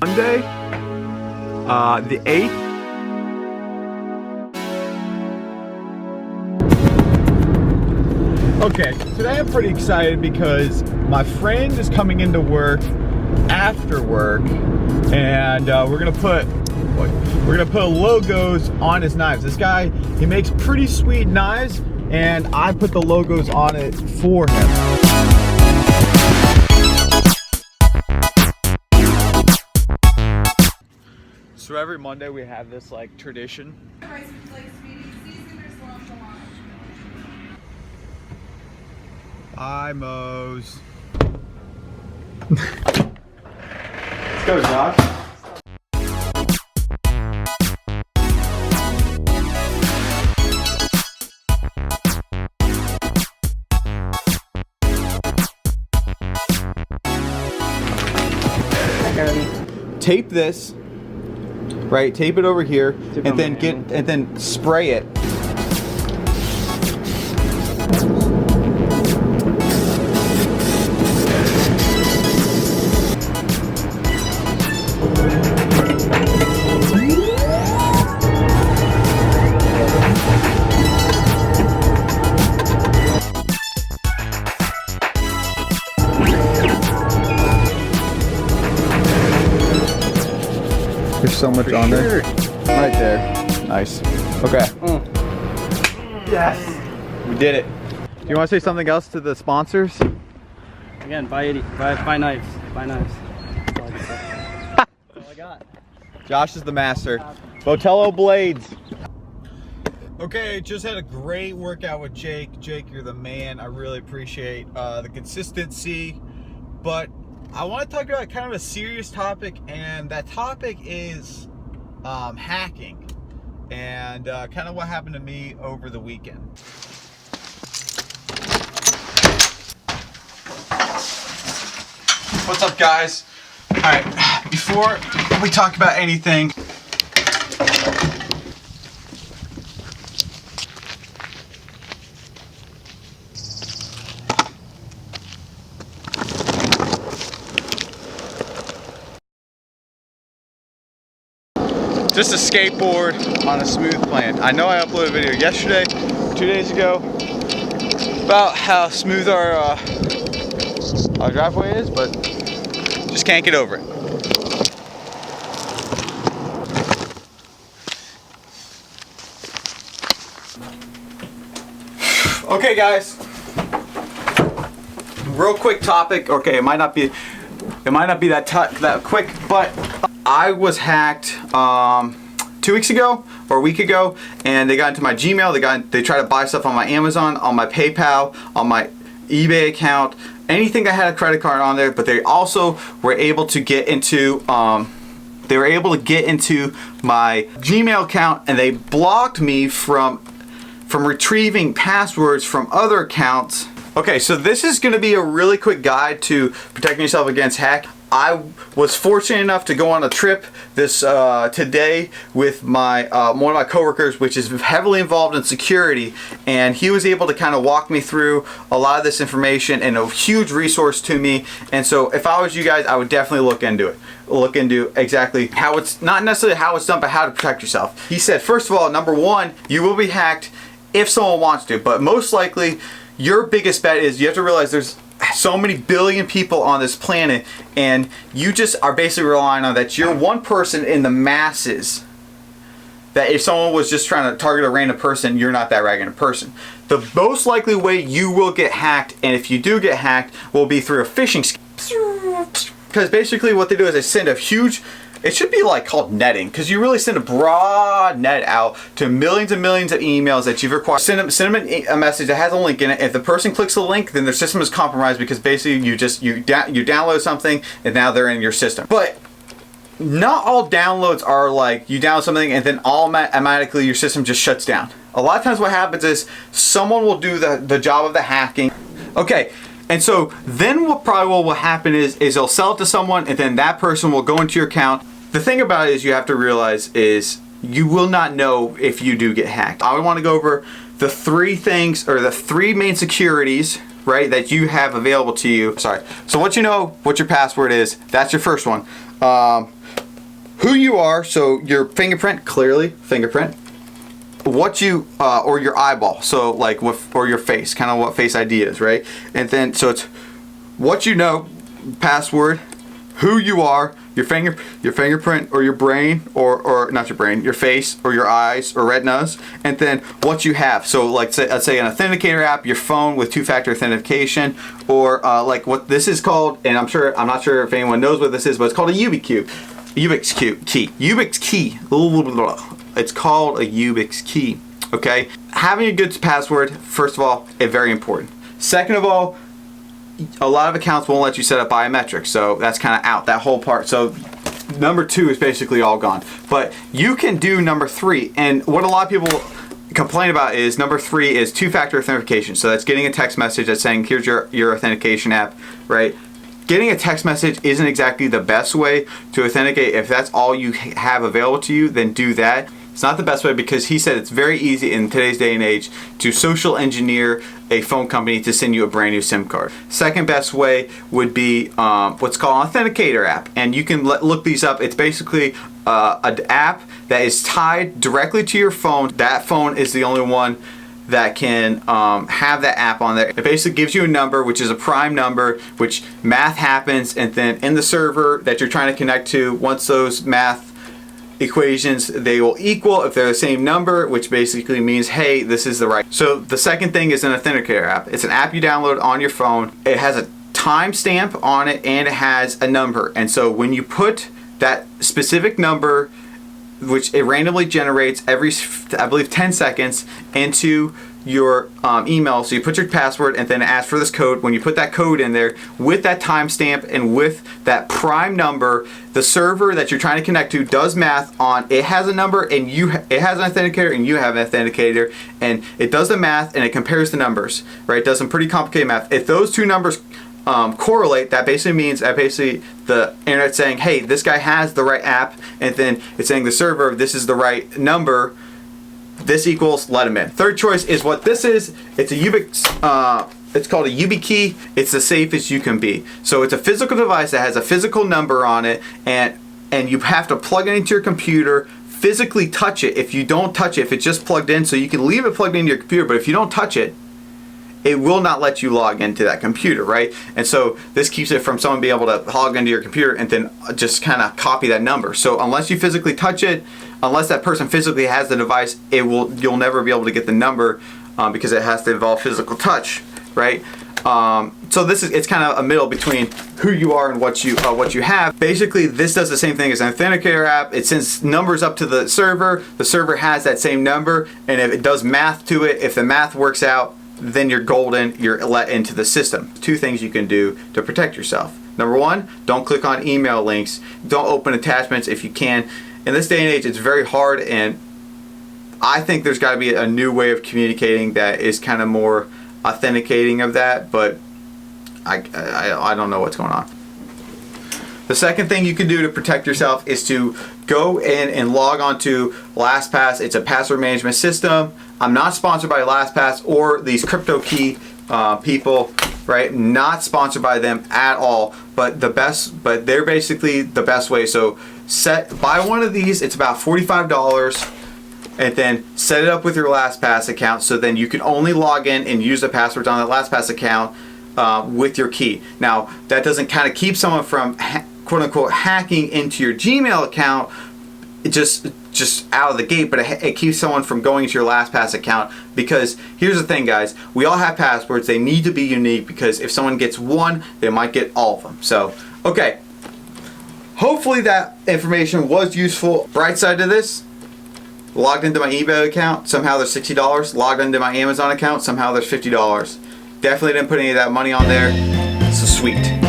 Monday, the 8th. Okay, today I'm pretty excited because my friend is coming into work after work, and we're gonna put logos on his knives. This guy, he makes pretty sweet knives, and I put the logos on it for him. So every Monday we have this like tradition. Hi, Mose. Let's go, Josh. Tape this, right? Tape it over here, and then spray it. There's so much on there. Right there. Nice. Okay. Yes. We did it. Do you want to say something else to the sponsors? Again, buy knives. Buy knives. That's all I can say. That's all I got. Josh is the master. Botello blades. Okay, just had a great workout with Jake. Jake, you're the man. I really appreciate the consistency. But I want to talk about kind of a serious topic, and that topic is hacking and kind of what happened to me over the weekend. What's up, guys? All right, before we talk about anything, just a skateboard on a smooth plane. I know I uploaded a video yesterday, 2 days ago, about how smooth our driveway is, but just can't get over it. Okay, guys, real quick topic. Okay, it might not be that quick, but I was hacked 2 weeks ago or a week ago, and they got into my Gmail. They tried to buy stuff on my Amazon, on my PayPal, on my eBay account, anything that had a credit card on there. But they also were able to get into my Gmail account, and they blocked me from retrieving passwords from other accounts. Okay, so this is going to be a really quick guide to protecting yourself against hack. I was fortunate enough to go on a trip today with my one of my coworkers, which is heavily involved in security, and he was able to kind of walk me through a lot of this information, and a huge resource to me. And so if I was you guys, I would definitely look into it. Look into exactly how it's, not necessarily how it's done, but how to protect yourself. He said, first of all, number one, you will be hacked if someone wants to, but most likely your biggest bet is you have to realize there's so many billion people on this planet, and you just are basically relying on that you're one person in the masses, that if someone was just trying to target a random person, you're not that random person. The most likely way you will get hacked, and if you do get hacked, will be through a phishing scheme. Because basically what they do is they send a huge, it should be like called netting, because you really send a broad net out to millions and millions of emails that you've required. Send them a message that has a link in it. If the person clicks the link, then their system is compromised, because basically you download something and now they're in your system. But not all downloads are like you download something and then automatically your system just shuts down. A lot of times what happens is someone will do the job of the hacking. Okay. And so then what probably will happen is they'll sell it to someone, and then that person will go into your account. The thing about it is you have to realize is you will not know if you do get hacked. I want to go over the three things, or the three main securities right, that you have available to you. Sorry. So once you know what your password is, that's your first one. Who you are, so your fingerprint, clearly fingerprint. What you or your eyeball, so like or your face, kind of what Face ID is, right? And then so it's what you know, password, who you are, your fingerprint or your brain, or not your brain, your face or your eyes or retinas, and then what you have. So like let's say an authenticator app, your phone with two-factor authentication, or like what this is called, and I'm not sure if anyone knows what this is, but it's called a Ubix key. It's called a Ubix key. Okay, having a good password, first of all, is very important. Second of all, a lot of accounts won't let you set up biometrics, so that's kind of out, that whole part. So number 2 is basically all gone. But you can do number 3, and what a lot of people complain about is number 3 is two-factor authentication. So that's getting a text message that's saying here's your authentication app, right? Getting a text message isn't exactly the best way to authenticate. If that's all you have available to you, then do that. It's not the best way because he said it's very easy in today's day and age to social engineer a phone company to send you a brand new SIM card. Second best way would be what's called an authenticator app, and you can look these up. It's basically an app that is tied directly to your phone. That phone is the only one that can have that app on there. It basically gives you a number, which is a prime number, which math happens, and then in the server that you're trying to connect to, once those math equations, they will equal if they're the same number, which basically means, hey, this is the right. So the second thing is an authenticator app. It's an app you download on your phone. It has a timestamp on it and it has a number. And so when you put that specific number, which it randomly generates every, I believe, 10 seconds into your email. So you put your password and then ask for this code. When you put that code in there with that timestamp and with that prime number, the server that you're trying to connect to does math on it has a number and it has an authenticator and you have an authenticator, and it does the math and it compares the numbers, right? It does some pretty complicated math. If those two numbers correlate, that basically means that the internet's saying, hey, this guy has the right app, and then it's saying the server, this is the right number, this equals, let him in. Third choice is what this is. It's a Ubix, it's called a YubiKey. It's the safest you can be. So it's a physical device that has a physical number on it, and you have to plug it into your computer, physically touch it. If you don't touch it, if it's just plugged in, so you can leave it plugged into your computer, but if you don't touch it, it will not let you log into that computer, right? And so this keeps it from someone being able to log into your computer and then just kind of copy that number. So unless you physically touch it, unless that person physically has the device, you'll never be able to get the number because it has to involve physical touch, right? So it's kind of a middle between who you are and what you have. Basically, this does the same thing as an authenticator app. It sends numbers up to the server has that same number, and if it does math to it, if the math works out, then you're golden, you're let into the system. 2 things you can do to protect yourself. Number 1, don't click on email links. Don't open attachments if you can. In this day and age, it's very hard, and I think there's got to be a new way of communicating that is kind of more authenticating of that, but I don't know what's going on. The second thing you can do to protect yourself is to go in and log on to LastPass. It's a password management system. I'm not sponsored by LastPass or these CryptoKey people, right? Not sponsored by them at all. But they're basically the best way. So buy one of these. It's about $45. And then set it up with your LastPass account, so then you can only log in and use the passwords on the LastPass account with your key. Now, that doesn't kind of keep someone from quote-unquote hacking into your Gmail account just out of the gate, but it keeps someone from going to your LastPass account, because here's the thing, guys, we all have passwords. They need to be unique, because if someone gets one, they might get all of them. So, okay. Hopefully that information was useful. Bright side to this, logged into my eBay account, somehow there's $60. Logged into my Amazon account, somehow there's $50. Definitely didn't put any of that money on there. So sweet.